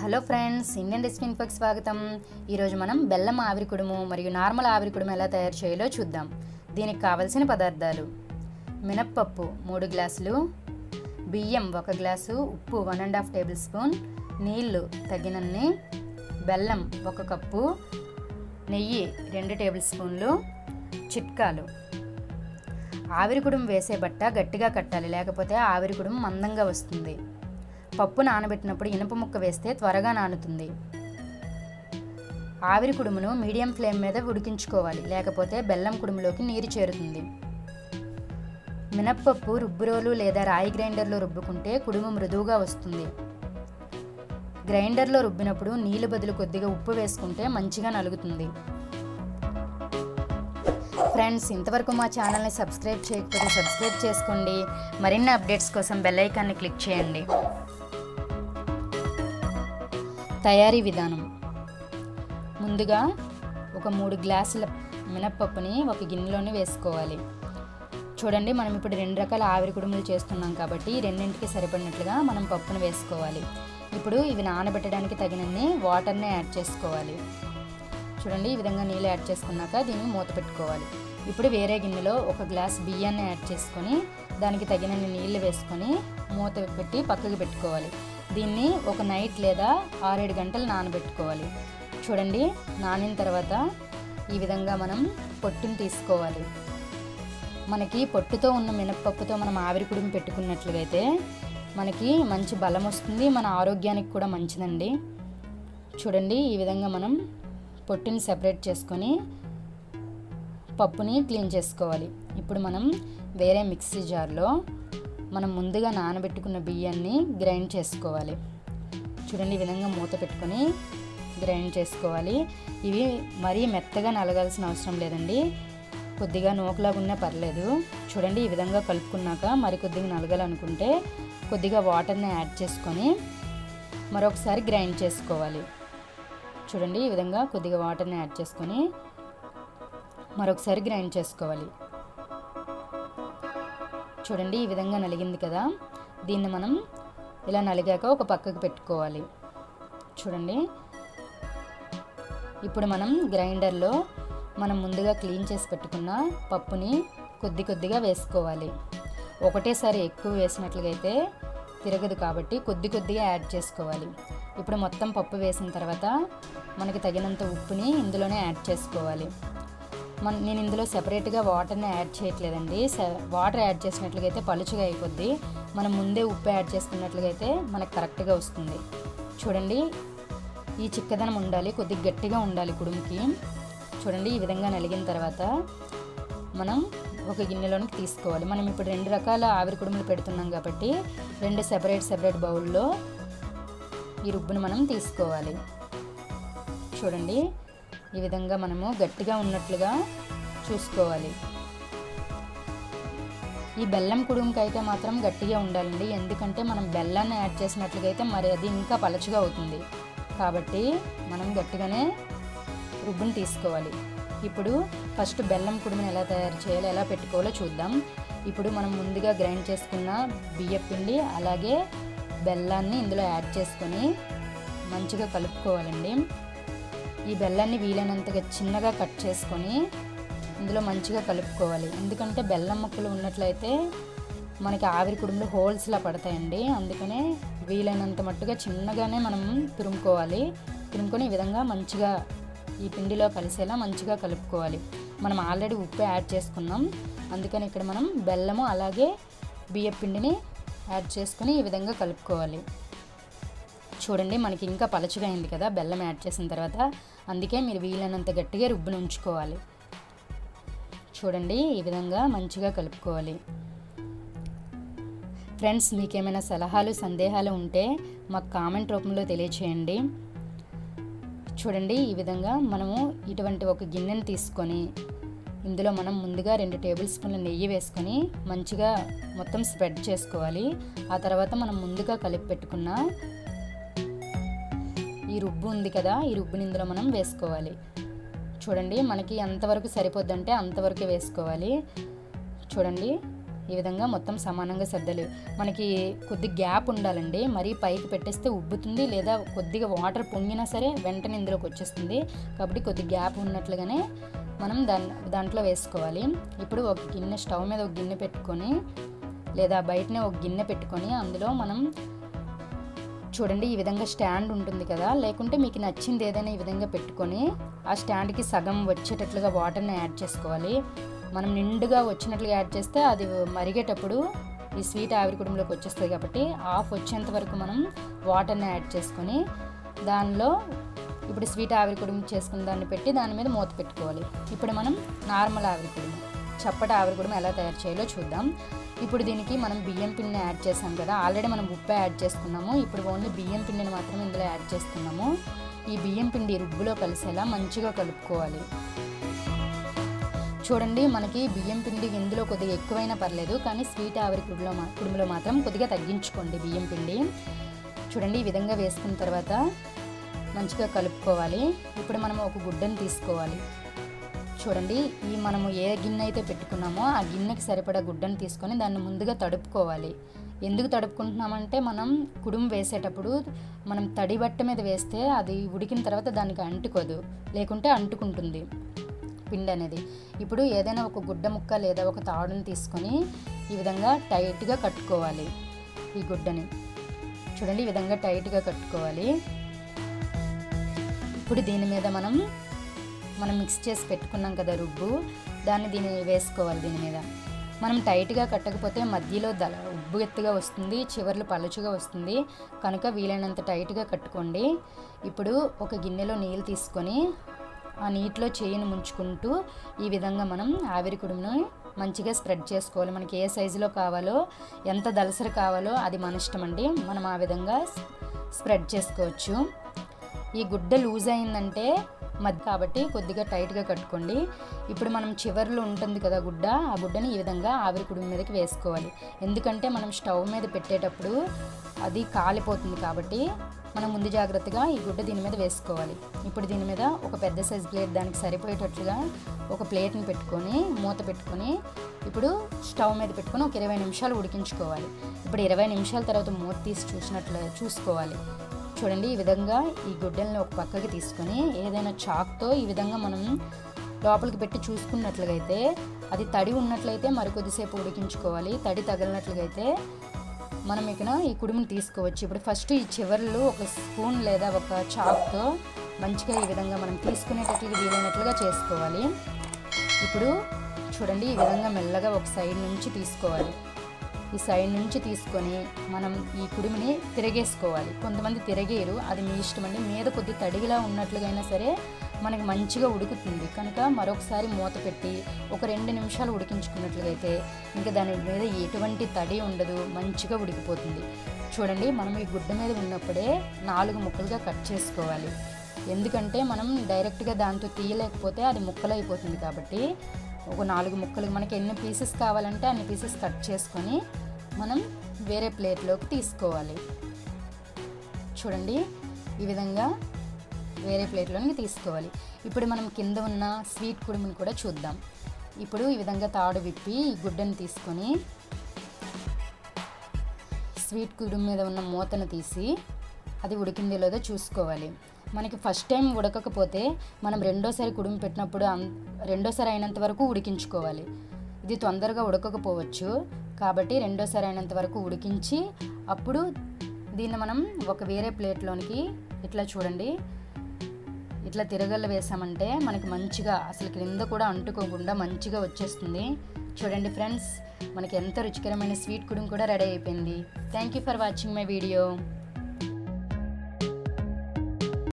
Hello friends, Indian recipe ఇన్ఫోకి స్వాగతం. ఈరోజు మనం బెల్లం ఆవిరి కుడుము మరియు నార్మల్ ఆవిరి కుడుము ఎలా తయారు చేయాలో చూద్దాం. దీనికి కావలసిన పదార్థాలు: మినప్పప్పు 3 గ్లాసులు, బియ్యం 1 గ్లాసు, ఉప్పు 1½ టేబుల్ స్పూన్, నీళ్లు తగినన్ని, బెల్లం 1 కప్పు, నెయ్యి 2 టేబుల్ స్పూన్లు. చిట్కాలు: ఆవిరి కుడుము వేసే బట్ట గట్టిగా కట్టాలి, లేకపోతే ఆవిరి కుడుము మందంగా వస్తుంది. పప్పు నానబెట్టినప్పుడు ఇనుప ముక్క వేస్తే త్వరగా నానుతుంది. ఆవిరి కుడుమును మీడియం ఫ్లేమ్ మీద ఉడికించుకోవాలి, లేకపోతే బెల్లం కుడుములోకి నీరు చేరుతుంది. మినప్పప్పు రుబ్బురోలు లేదా రాయి గ్రైండర్లో రుబ్బుకుంటే కుడుము మృదువుగా వస్తుంది. గ్రైండర్లో రుబ్బినప్పుడు నీళ్లు బదులు కొద్దిగా ఉప్పు వేసుకుంటే మంచిగా నలుగుతుంది. ఫ్రెండ్స్, ఇంతవరకు మా ఛానల్ని సబ్స్క్రైబ్ చేయకపోతే సబ్స్క్రైబ్ చేసుకోండి. మరిన్ని అప్డేట్స్ కోసం బెల్ ఐకాన్ని క్లిక్ చేయండి. తయారీ విధానం: ముందుగా ఒక 3 గ్లాసుల మినప్పప్పుని ఒక గిన్నెలోని వేసుకోవాలి. చూడండి, మనం ఇప్పుడు 2 రకాల ఆవిరి కుడుములు చేస్తున్నాం కాబట్టి రెండింటికి సరిపడినట్లుగా మనం పప్పును వేసుకోవాలి. ఇప్పుడు ఇవి నానబెట్టడానికి తగినన్ని వాటర్ని యాడ్ చేసుకోవాలి. చూడండి, ఈ విధంగా నీళ్ళు యాడ్ చేసుకున్నాక దీన్ని మూత పెట్టుకోవాలి. ఇప్పుడు వేరే గిన్నెలో 1 గ్లాస్ బియ్యాన్ని యాడ్ చేసుకొని దానికి తగినన్ని నీళ్లు వేసుకొని మూత పెట్టి పక్కకి పెట్టుకోవాలి. దీన్ని ఒక నైట్ లేదా 6-7 గంటలు నానబెట్టుకోవాలి. చూడండి, నానిన తర్వాత ఈ విధంగా మనం పొట్టుని తీసుకోవాలి. మనకి పొట్టుతో ఉన్న మినప్పప్పుతో మనం ఆవిరి కుడుము పెట్టుకున్నట్లయితే మనకి మంచి బలం వస్తుంది, మన ఆరోగ్యానికి కూడా మంచిదండి. చూడండి, ఈ విధంగా మనం పొట్టుని సెపరేట్ చేసుకొని పప్పుని క్లీన్ చేసుకోవాలి. ఇప్పుడు మనం వేరే మిక్సీ జార్లో మనం ముందుగా నానబెట్టుకున్న బియ్యాన్ని గ్రైండ్ చేసుకోవాలి. చూడండి, ఈ విధంగా మూత పెట్టుకొని గ్రైండ్ చేసుకోవాలి. ఇవి మరీ మెత్తగా నలగాల్సిన అవసరం లేదండి, కొద్దిగా నూకలాగా ఉన్నా పర్లేదు. చూడండి, ఈ విధంగా కలుపుకున్నాక మరి కొద్దిగా నలగాలనుకుంటే కొద్దిగా వాటర్ని యాడ్ చేసుకొని మరొకసారి గ్రైండ్ చేసుకోవాలి. చూడండి, ఈ విధంగా కొద్దిగా వాటర్ని యాడ్ చేసుకొని మరొకసారి గ్రైండ్ చేసుకోవాలి. చూడండి, ఈ విధంగా నలిగింది కదా, దీన్ని మనం ఇలా నలిగాక ఒక పక్కకు పెట్టుకోవాలి. చూడండి, ఇప్పుడు మనం గ్రైండర్లో మనం ముందుగా క్లీన్ చేసి పెట్టుకున్న పప్పుని కొద్దిగా వేసుకోవాలి. ఒకటేసారి ఎక్కువ వేసినట్లయితే తిరగదు కాబట్టి కొద్దిగా యాడ్ చేసుకోవాలి. ఇప్పుడు మొత్తం పప్పు వేసిన తర్వాత మనకి తగినంత ఉప్పుని ఇందులోనే యాడ్ చేసుకోవాలి. నేను ఇందులో సెపరేట్గా వాటర్ని యాడ్ చేయట్లేదండి. వాటర్ యాడ్ చేసినట్లయితే పలుచగా అయిపోద్ది. మనం ముందే ఉప్పు యాడ్ చేసుకున్నట్లయితే మనకు కరెక్ట్గా వస్తుంది. చూడండి, ఈ చిక్కదనం ఉండాలి, కొద్దిగా గట్టిగా ఉండాలి కుడుముకి. చూడండి, ఈ విధంగా నలిగిన తర్వాత మనం ఒక గిన్నెలోనికి తీసుకోవాలి. మనం ఇప్పుడు 2 రకాల ఆవిరి కుడుములు పెడుతున్నాం కాబట్టి 2 సెపరేట్ బౌల్లో ఈ రుబ్బును మనం తీసుకోవాలి. చూడండి, ఈ విధంగా మనము గట్టిగా ఉన్నట్లుగా చూసుకోవాలి. ఈ బెల్లం కుడుముకి అయితే మాత్రం గట్టిగా ఉండాలండి, ఎందుకంటే మనం బెల్లాన్ని యాడ్ చేసినట్లుగైతే మరి అది ఇంకా పలచగా అవుతుంది. కాబట్టి మనం గట్టిగానే రుబ్బుని తీసుకోవాలి. ఇప్పుడు ఫస్ట్ బెల్లం కుడుముని ఎలా తయారు చేయాలో, ఎలా పెట్టుకోవాలో చూద్దాం. ఇప్పుడు మనం ముందుగా గ్రైండ్ చేసుకున్న బియ్యం పిండి అలాగే బెల్లాన్ని ఇందులో యాడ్ చేసుకొని మంచిగా కలుపుకోవాలండి. ఈ బెల్లాన్ని వీలైనంతగా చిన్నగా కట్ చేసుకొని ఇందులో మంచిగా కలుపుకోవాలి. ఎందుకంటే బెల్లం ముక్కలు ఉన్నట్లయితే మనకి ఆవిరి కుడుములు హోల్స్లా పడతాయండి. అందుకనే వీలైనంత మట్టుగా చిన్నగానే మనం తురుముకొని ఈ విధంగా మంచిగా ఈ పిండిలో కలిసేలా మంచిగా కలుపుకోవాలి. మనం ఆల్రెడీ ఉప్పు యాడ్ చేసుకున్నాం, అందుకని ఇక్కడ మనం బెల్లము అలాగే బియ్యం పిండిని యాడ్ చేసుకొని ఈ విధంగా కలుపుకోవాలి. చూడండి, మనకి ఇంకా పలచగా అయింది కదా బెల్లం యాడ్ చేసిన తర్వాత, అందుకే మీరు వీలైనంత గట్టిగా రుబ్బుని ఉంచుకోవాలి. చూడండి, ఈ విధంగా మంచిగా కలుపుకోవాలి. ఫ్రెండ్స్, మీకేమైనా సలహాలు సందేహాలు ఉంటే మాకు కామెంట్ రూపంలో తెలియచేయండి. చూడండి, ఈ విధంగా మనము ఇటువంటి ఒక గిన్నెని తీసుకొని ఇందులో మనం ముందుగా 2 టేబుల్ స్పూన్ల నెయ్యి వేసుకొని మంచిగా మొత్తం స్ప్రెడ్ చేసుకోవాలి. ఆ తర్వాత మనం ముందుగా కలిపి పెట్టుకున్న ఈ రుబ్బు ఉంది కదా, ఈ రుబ్బుని ఇందులో మనం వేసుకోవాలి. చూడండి, మనకి ఎంతవరకు సరిపోద్దంటే అంతవరకే వేసుకోవాలి. చూడండి, ఈ విధంగా మొత్తం సమానంగా సర్దాలి. మనకి కొద్ది గ్యాప్ ఉండాలండి, మరీ పైకి పెట్టేస్తే ఉబ్బుతుంది, లేదా కొద్దిగా వాటర్ పొంగినా సరే వెంటనే ఇందులోకి వచ్చేస్తుంది. కాబట్టి కొద్ది గ్యాప్ ఉన్నట్లుగానే మనం దాంట్లో వేసుకోవాలి. ఇప్పుడు ఒక గిన్నె, స్టవ్ మీద ఒక గిన్నె పెట్టుకొని లేదా బయటనే ఒక గిన్నె పెట్టుకొని అందులో మనం చూడండి ఈ విధంగా స్టాండ్ ఉంటుంది కదా, లేకుంటే మీకు నచ్చింది ఏదైనా ఈ విధంగా పెట్టుకొని ఆ స్టాండ్కి సగం వచ్చేటట్లుగా వాటర్ని యాడ్ చేసుకోవాలి. మనం నిండుగా వచ్చినట్లుగా యాడ్ చేస్తే అది మరిగేటప్పుడు ఈ స్వీట్ ఆవిరి కుడుములోకి వచ్చేస్తుంది. కాబట్టి హాఫ్ వచ్చేంత వరకు మనం వాటర్ని యాడ్ చేసుకొని దానిలో ఇప్పుడు స్వీట్ ఆవిరి కుడుము చేసుకున్న దాన్ని పెట్టి దాని మీద మూత పెట్టుకోవాలి. ఇప్పుడు మనం నార్మల్ ఆవిరి కుడుము, చప్పటి ఆవిరి కుడుము ఎలా తయారు చేయాలో చూద్దాం. ఇప్పుడు దీనికి మనం బియ్యం పిండిని యాడ్ చేసాం కదా, ఆల్రెడీ మనం ఉప్పు యాడ్ చేసుకున్నాము. ఇప్పుడు ఓన్లీ బియ్యం పిండిని మాత్రం ఇందులో యాడ్ చేస్తున్నాము. ఈ బియ్యం పిండి రుబ్బులో కలిసేలా మంచిగా కలుపుకోవాలి. చూడండి మనకి బియ్యం పిండి ఇందులో కొద్దిగా ఎక్కువైనా పర్లేదు, కానీ స్వీట్ ఆవిరి కుడుములో మాత్రం కొద్దిగా తగ్గించుకోండి బియ్యం పిండి. చూడండి ఈ విధంగా వేసుకున్న తర్వాత మంచిగా కలుపుకోవాలి. ఇప్పుడు మనం ఒక గుడ్డను తీసుకోవాలి. చూడండి ఈ మనము ఏ గిన్నె అయితే పెట్టుకున్నామో ఆ గిన్నెకి సరిపడా గుడ్డను తీసుకొని దాన్ని ముందుగా తడుపుకోవాలి. ఎందుకు తడుపుకుంటున్నామంటే మనం కుడుము వేసేటప్పుడు మనం తడి బట్ట మీద వేస్తే అది ఉడికిన తర్వాత దానికి అంటుకోదు, లేకుంటే అంటుకుంటుంది పిండి అనేది. ఇప్పుడు ఏదైనా ఒక గుడ్డ ముక్క లేదా ఒక తాడుని తీసుకొని ఈ విధంగా టైట్గా కట్టుకోవాలి. ఈ గుడ్డని చూడండి ఈ విధంగా టైట్గా కట్టుకోవాలి. ఇప్పుడు దీని మీద మనం మిక్స్ చేసి పెట్టుకున్నాం కదా రుబ్బు, దీన్ని వేసుకోవాలి. దీని మీద మనం టైట్గా కట్టకపోతే మధ్యలో ఉబ్బు ఎత్తుగా వస్తుంది, చివర్లు పలుచుగా వస్తుంది, కనుక వీలైనంత టైట్గా కట్టుకోండి. ఇప్పుడు ఒక గిన్నెలో నీళ్ళు తీసుకొని ఆ నీటిలో చేయిని ముంచుకుంటూ ఈ విధంగా మనం ఆవిరి కుడుమును మంచిగా స్ప్రెడ్ చేసుకోవాలి. మనకి ఏ సైజులో కావాలో, ఎంత దలసరి కావాలో అది మన ఇష్టం అండి. మనం ఆ విధంగా స్ప్రెడ్ చేసుకోవచ్చు. ఈ గుడ్డ లూజ్ అయిందంటే కాబట్టి కొద్దిగా టైట్గా కట్టుకోండి. ఇప్పుడు మనం చివర్లో ఉంటుంది కదా గుడ్డ, ఆ గుడ్డని ఈ విధంగా ఆవిరి కుడుము మీదకి వేసుకోవాలి. ఎందుకంటే మనం స్టవ్ మీద పెట్టేటప్పుడు అది కాలిపోతుంది, కాబట్టి మనం ముందు జాగ్రత్తగా ఈ గుడ్డ దీని మీద వేసుకోవాలి. ఇప్పుడు దీని మీద ఒక పెద్ద సైజ్ ప్లేట్, దానికి సరిపోయేటట్లుగా ఒక ప్లేట్ని పెట్టుకొని మూత పెట్టుకొని ఇప్పుడు స్టవ్ మీద పెట్టుకొని ఒక 20 నిమిషాలు ఉడికించుకోవాలి. ఇప్పుడు 20 నిమిషాల తర్వాత మూత తీసి చూసుకోవాలి. చూడండి ఈ విధంగా ఈ గుడ్డల్ని ఒక పక్కకి తీసుకొని ఏదైనా చాక్తో ఈ విధంగా మనం లోపలికి పెట్టి చూసుకున్నట్లుగా అయితే, అది తడి ఉన్నట్లయితే మరికొద్దిసేపు ఉడికించుకోవాలి. తడి తగిలినట్లుగా మనం ఇక్కడ ఈ కుడుముని తీసుకోవచ్చు. ఇప్పుడు ఫస్ట్ ఈ చివర్లు ఒక స్పూన్ లేదా ఒక చాక్తో మంచిగా ఈ విధంగా మనం తీసుకునేటట్లుగా వీలైనట్లుగా చేసుకోవాలి. ఇప్పుడు చూడండి ఈ విధంగా మెల్లగా ఒక సైడ్ నుంచి తీసుకోవాలి. ఈ సైడ్ నుంచి తీసుకొని మనం ఈ కుడుముని తిరగేసుకోవాలి. కొంతమంది తిరగేయరు, అది మీ ఇష్టం అండి. మీద కొద్ది తడిగిలా ఉన్నట్లుగా అయినా సరే మనకి మంచిగా ఉడుకుతుంది. కనుక మరొకసారి మూత పెట్టి ఒక 2 నిమిషాలు ఉడికించుకున్నట్లయితే ఇంకా దాని మీద ఎటువంటి తడి ఉండదు, మంచిగా ఉడికిపోతుంది. చూడండి మనం ఈ గుడ్డ మీద ఉన్నప్పుడే 4 ముక్కలుగా కట్ చేసుకోవాలి. ఎందుకంటే మనం డైరెక్ట్గా దాంతో తీయలేకపోతే అది ముక్కలు అయిపోతుంది. కాబట్టి ఒక 4 ముక్కలు మనకి ఎన్ని పీసెస్ కావాలంటే అన్ని పీసెస్ కట్ చేసుకొని మనం వేరే ప్లేట్లోకి తీసుకోవాలి. చూడండి ఈ విధంగా వేరే ప్లేట్లోకి తీసుకోవాలి. ఇప్పుడు మనం కింద ఉన్న స్వీట్ కుడుముని కూడా చూద్దాం. ఇప్పుడు ఈ విధంగా తాడు విప్పి ఈ గుడ్డను తీసుకొని స్వీట్ కుడుము మీద ఉన్న మూతను తీసి అది ఉడికిందో లేదో చూసుకోవాలి. మనకి ఫస్ట్ టైం ఉడకకపోతే మనం రెండోసారి కుడుము పెట్టినప్పుడు రెండోసారి అయినంత వరకు ఉడికించుకోవాలి. ఇది తొందరగా ఉడకకపోవచ్చు, కాబట్టి రెండోసారి అయినంత వరకు ఉడికించి అప్పుడు దీన్ని మనం ఒక వేరే ప్లేట్లోనికి ఇట్లా చూడండి ఇట్లా తిరగల్ల వేసామంటే మనకి మంచిగా అసలు క్రింద కూడా అంటుకోకుండా మంచిగా వచ్చేస్తుంది. చూడండి ఫ్రెండ్స్, మనకి ఎంత రుచికరమైన స్వీట్ కుడుము కూడా రెడీ అయిపోయింది. Thank you for watching my video.